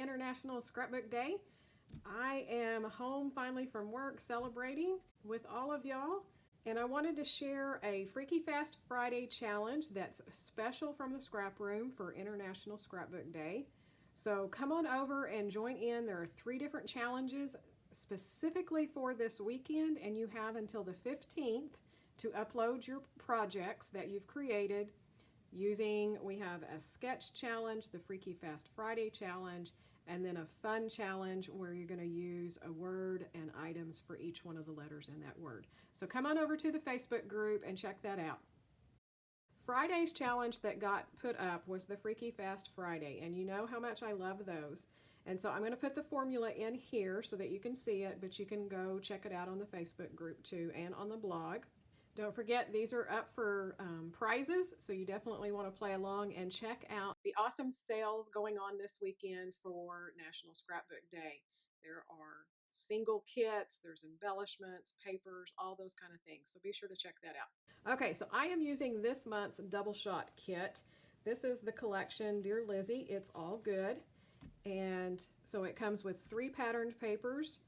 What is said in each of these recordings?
International Scrapbook Day. I am home finally from work celebrating with all of y'all, and I wanted to share a Freaky Fast Friday challenge that's special from the scrap room for International Scrapbook Day. So come on over and join in. There are 3 different challenges specifically for this weekend, and you have until the 15th to upload your projects that you've created using, we have a sketch challenge, the Freaky Fast Friday challenge, and then a fun challenge where you're going to use a word and items for each one of the letters in that word. So come on over to the Facebook group and check that out. Friday's challenge that got put up was the Freaky Fast Friday, and you know how much I love those. And so I'm going to put the formula in here so that you can see it, but you can go check it out on the Facebook group too and on the blog. Don't forget, these are up for prizes, so you definitely want to play along and check out the awesome sales going on this weekend for National Scrapbook Day. There are single kits, there's embellishments, papers, all those kind of things, so be sure to check that out. Okay, so I am using this month's double shot kit. This is the collection Dear Lizzie, It's All Good, and so it comes with 3 patterned papers,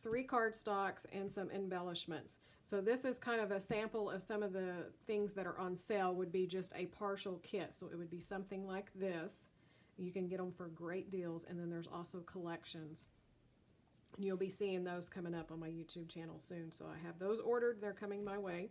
3 cardstocks, and some embellishments. So this is kind of a sample of some of the things that are on sale. Would be just a partial kit. So it would be something like this. You can get them for great deals. And then there's also collections. And you'll be seeing those coming up on my YouTube channel soon. So I have those ordered. They're coming my way.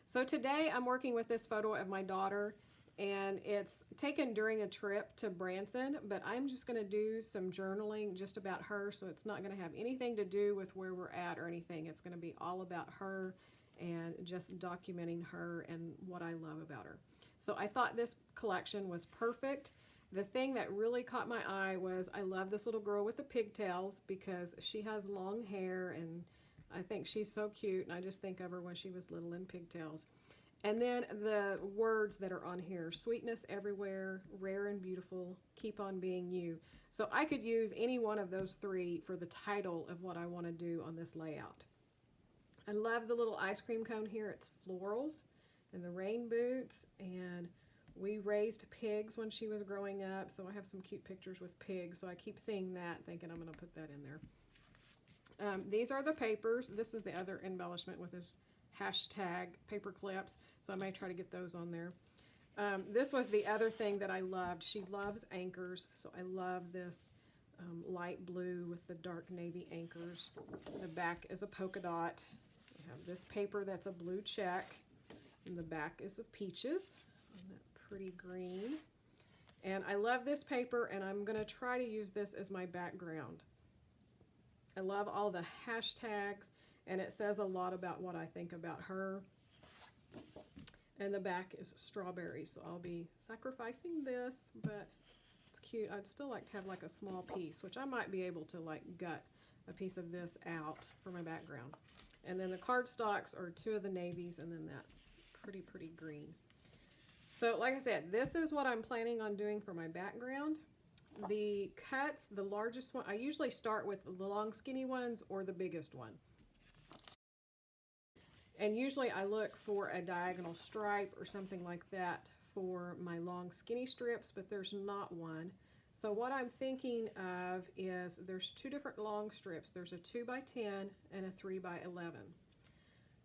So today I'm working with this photo of my daughter. And it's taken during a trip to Branson, but I'm just going to do some journaling just about her, so it's not going to have anything to do with where we're at or anything. It's going to be all about her and just documenting her and what I love about her. So I thought this collection was perfect. The thing that really caught my eye was I love this little girl with the pigtails because she has long hair, and I think she's so cute, and I just think of her when she was little in pigtails. And then the words that are on here: sweetness everywhere, rare and beautiful, keep on being you. So I could use any one of those 3 for the title of what I want to do on this layout. I love the little ice cream cone here. It's florals and the rain boots, and we raised pigs when she was growing up, so I have some cute pictures with pigs, so I keep seeing that, thinking I'm going to put that in there. These are the papers. This is the other embellishment with this hashtag paper clips, so I may try to get those on there. This was the other thing that I loved. She loves anchors, so I love this light blue with the dark navy anchors. The back is a polka dot. We have this paper that's a blue check, and the back is of peaches, and that pretty green. And I love this paper, and I'm going to try to use this as my background. I love all the hashtags, and it says a lot about what I think about her. And the back is strawberries, so I'll be sacrificing this, but it's cute. I'd still like to have like a small piece, which I might be able to like gut a piece of this out for my background. And then the cardstocks are 2 of the navies, and then that pretty green. So like I said, this is what I'm planning on doing for my background. The cuts, the largest one, I usually start with the long skinny ones or the biggest one. And usually I look for a diagonal stripe or something like that for my long skinny strips, but there's not one. So what I'm thinking of is there's 2 different long strips. There's a 2x10 and a 3x11.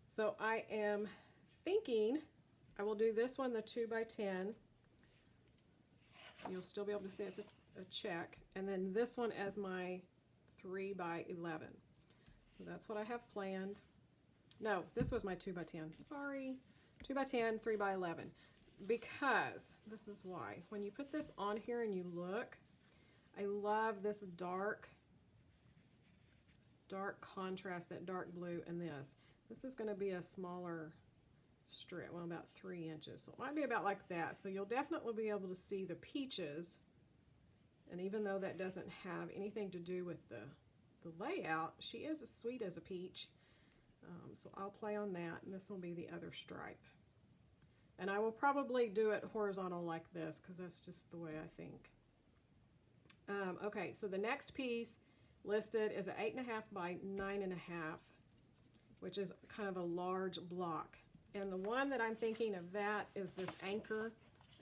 So I am thinking I will do this one, the 2x10. You'll still be able to see it's a check. And then this one as my 3x11. So that's what I have planned. No, this was my 2x10. Sorry. 2x10, 3x11. Because, this is why. When you put this on here and you look, I love this dark contrast, that dark blue and this. This is going to be a smaller strip, well, about 3 inches. So it might be about like that. So you'll definitely be able to see the peaches. And even though that doesn't have anything to do with the layout, she is as sweet as a peach. So I'll play on that, and this will be the other stripe. And I will probably do it horizontal like this because that's just the way I think. Okay, so the next piece listed is an 8.5 by 9.5, which is kind of a large block. And the one that I'm thinking of that is this anchor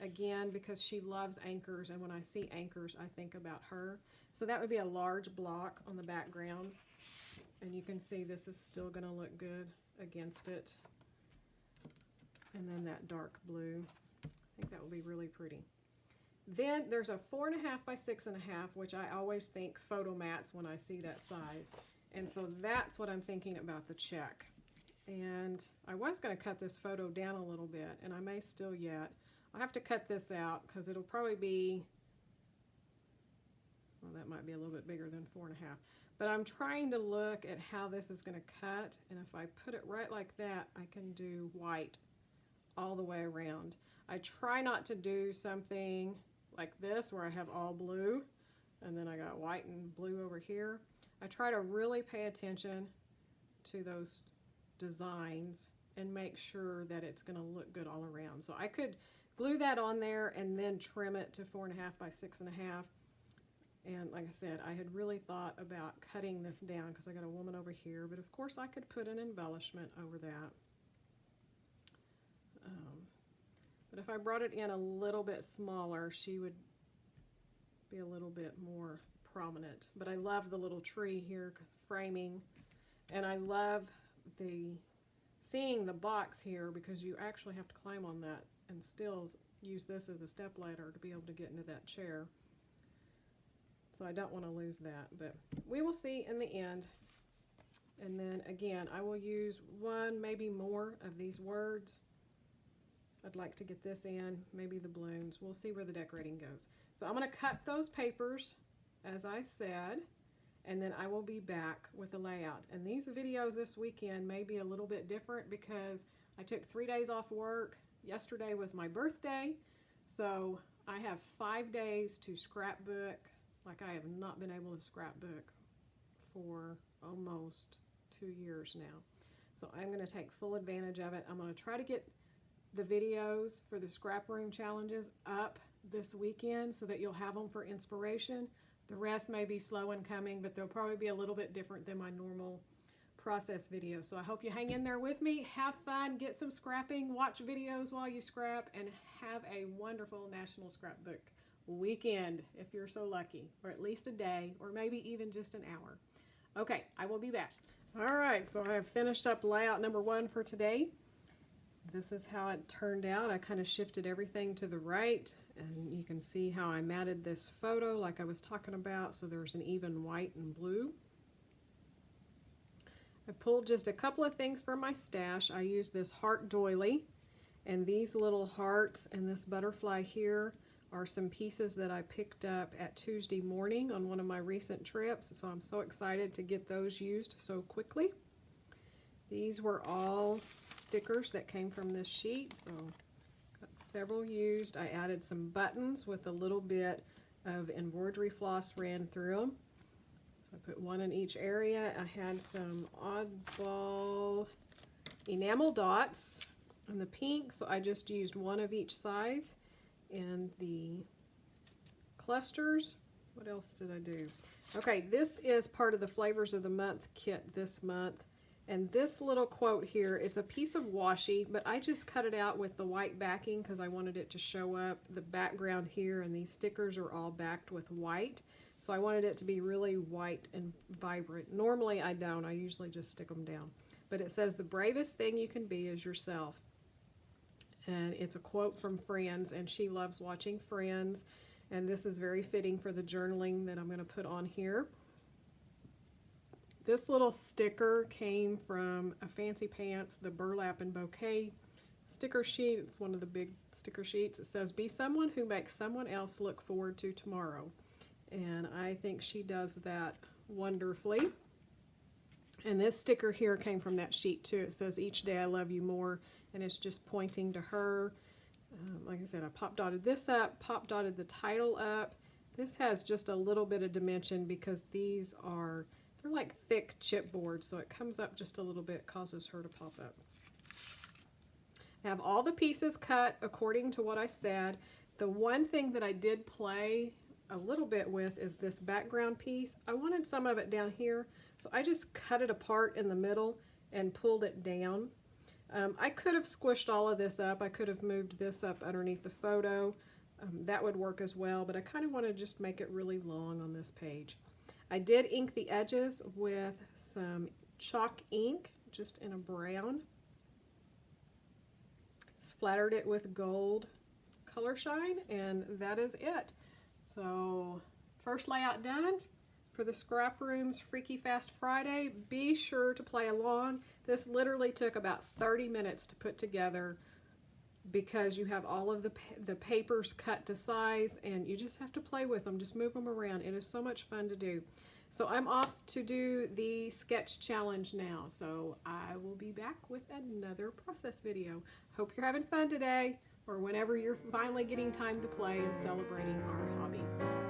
again, because she loves anchors, and when I see anchors, I think about her. So that would be a large block on the background, and you can see this is still going to look good against it. And then that dark blue, I think that will be really pretty. Then there's a 4.5 by 6.5, which I always think photo mats when I see that size. And so that's what I'm thinking about the check. And I was going to cut this photo down a little bit, and I may still yet. I'll have to cut this out because it'll probably be, well, that might be a little bit bigger than 4.5. But I'm trying to look at how this is going to cut, and if I put it right like that, I can do white all the way around. I try not to do something like this where I have all blue and then I got white and blue over here. I try to really pay attention to those designs and make sure that it's going to look good all around. So I could glue that on there and then trim it to 4.5 by 6.5. And like I said, I had really thought about cutting this down because I got a woman over here, but of course I could put an embellishment over that. But if I brought it in a little bit smaller, she would be a little bit more prominent. But I love the little tree here framing, and I love seeing the box here because you actually have to climb on that and still use this as a step ladder to be able to get into that chair. So I don't want to lose that, but we will see in the end. And then again, I will use one, maybe more of these words. I'd like to get this in, maybe the balloons. We'll see where the decorating goes. So I'm going to cut those papers, as I said, and then I will be back with the layout. And these videos this weekend may be a little bit different because I took 3 days off work. Yesterday was my birthday, so I have 5 days to scrapbook like I have not been able to scrapbook for almost 2 years now. So I'm going to take full advantage of it. I'm going to try to get the videos for the scrap room challenges up this weekend so that you'll have them for inspiration. The rest may be slow in coming, but they'll probably be a little bit different than my normal process video. So I hope you hang in there with me, have fun, get some scrapping, watch videos while you scrap, and have a wonderful National Scrapbook weekend if you're so lucky, or at least a day, or maybe even just an hour. Okay, I will be back. All right, so I have finished up layout number 1 for today. This is how it turned out. I kind of shifted everything to the right, and you can see how I matted this photo like I was talking about, so there's an even white and blue. I pulled just a couple of things from my stash. I used this heart doily, and these little hearts and this butterfly here are some pieces that I picked up at Tuesday morning on one of my recent trips, so I'm so excited to get those used so quickly. These were all stickers that came from this sheet, so got several used. I added some buttons with a little bit of embroidery floss ran through them. So I put one in each area. I had some oddball enamel dots in the pink, so I just used one of each size. And the clusters, what else did I do? Okay, this is part of the Flavors of the Month kit this month. And this little quote here, it's a piece of washi, but I just cut it out with the white backing because I wanted it to show up the background here, and these stickers are all backed with white. So I wanted it to be really white and vibrant. Normally I don't, I usually just stick them down. But it says, "The bravest thing you can be is yourself." And it's a quote from Friends, and she loves watching Friends. And this is very fitting for the journaling that I'm going to put on here. This little sticker came from a Fancy Pants, the Burlap and Bouquet sticker sheet. It's one of the big sticker sheets. It says, "Be someone who makes someone else look forward to tomorrow." And I think she does that wonderfully. And this sticker here came from that sheet too. It says, "Each day I love you more," and it's just pointing to her. Like I said, I pop dotted this up, pop dotted the title up. This has just a little bit of dimension because these are, they're like thick chipboard, so it comes up just a little bit, causes her to pop up. I have all the pieces cut according to what I said. The one thing that I did play a little bit with is this background piece. I wanted some of it down here, so I just cut it apart in the middle and pulled it down. I could have squished all of this up. I could have moved this up underneath the photo. That would work as well, but I kind of want to just make it really long on this page. I did ink the edges with some chalk ink, just in a brown. Splattered it with gold color shine, and that is it. So, first layout done for the Scrap Room's Freaky Fast Friday. Be sure to play along. This literally took about 30 minutes to put together because you have all of the papers cut to size, and you just have to play with them. Just move them around. It is so much fun to do. So I'm off to do the sketch challenge now. So I will be back with another process video. Hope you're having fun today, or whenever you're finally getting time to play and celebrating our hobby.